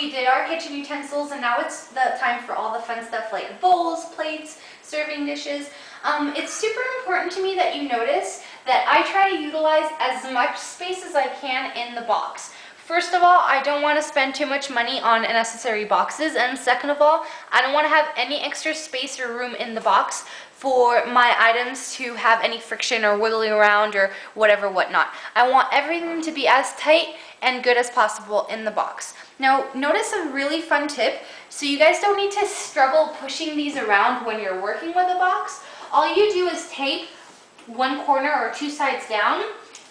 we did our kitchen utensils, and now it's the time for all the fun stuff like bowls, plates, serving dishes. It's super important to me that you notice that I try to utilize as much space as I can in the box. First of all, I don't want to spend too much money on unnecessary boxes, and second of all, I don't want to have any extra space or room in the box for my items to have any friction or wiggling around or whatnot. I want everything to be as tight and good as possible in the box. Now, notice a really fun tip, so you guys don't need to struggle pushing these around when you're working with a box. All you do is tape one corner or two sides down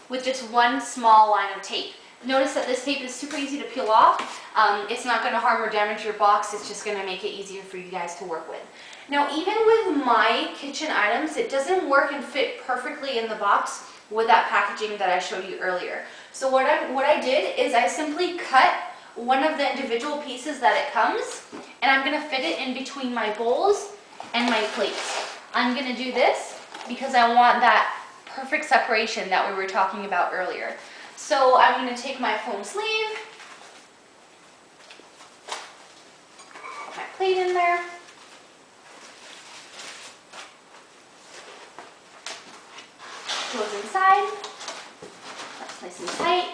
with just one small line of tape. Notice that this tape is super easy to peel off. It's not going to harm or damage your box, it's just going to make it easier for you guys to work with. Now, even with my kitchen items, it doesn't work and fit perfectly in the box with that packaging that I showed you earlier. So what I did is I simply cut one of the individual pieces that it comes, and I'm going to fit it in between my bowls and my plates. I'm going to do this because I want that perfect separation that we were talking about earlier. So I'm going to take my foam sleeve, put my plate in there, goes inside, that's nice and tight.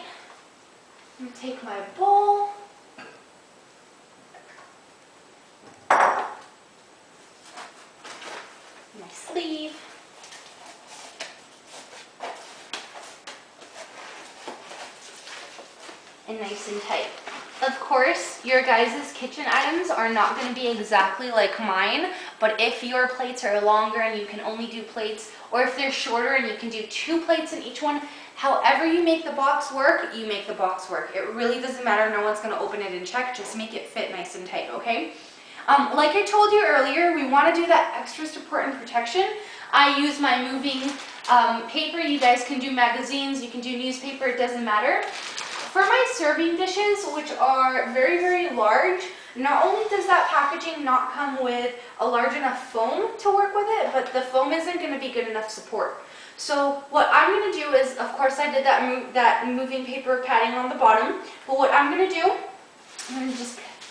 I'm going to take my bowl, my sleeve, and nice and tight. Of course, your guys' kitchen items are not going to be exactly like mine, but if your plates are longer and you can only do plates, or if they're shorter and you can do 2 plates in each one, however you make the box work, you make the box work. It really doesn't matter. No one's going to open it and check. Just make it fit nice and tight, okay? Like I told you earlier, we want to do that extra support and protection. I use my moving paper. You guys can do magazines, you can do newspaper, it doesn't matter. For my serving dishes, which are very, very large, not only does that packaging not come with a large enough foam to work with it, but the foam isn't going to be good enough support. So what I'm going to do is, of course I did that moving paper padding on the bottom, but what I'm going to do,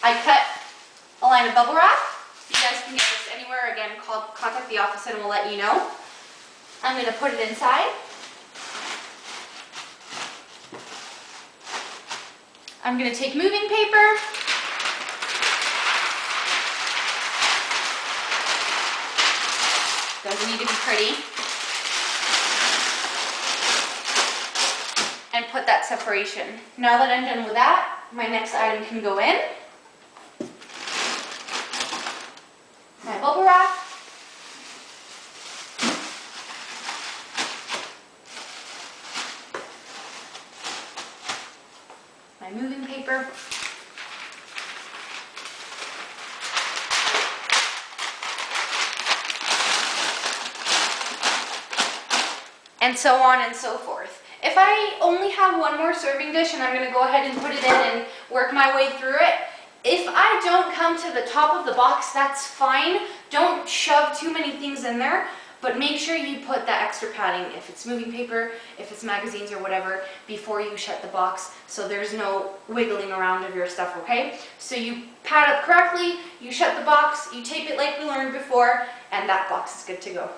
I cut a line of bubble wrap. You guys can get this anywhere. Again, contact the office and we'll let you know. I'm going to put it inside. I'm going to take moving paper, doesn't need to be pretty, and put that separation. Now that I'm done with that, my next item can go in. My bubble wrap, my moving paper, and so on and so forth. If I only have one more serving dish and I'm going to go ahead and put it in and work my way through it, if I don't come to the top of the box, that's fine. Don't shove too many things in there, but make sure you put that extra padding, if it's moving paper, if it's magazines or whatever, before you shut the box, so there's no wiggling around of your stuff, okay? So you pad up correctly, you shut the box, you tape it like we learned before, and that box is good to go.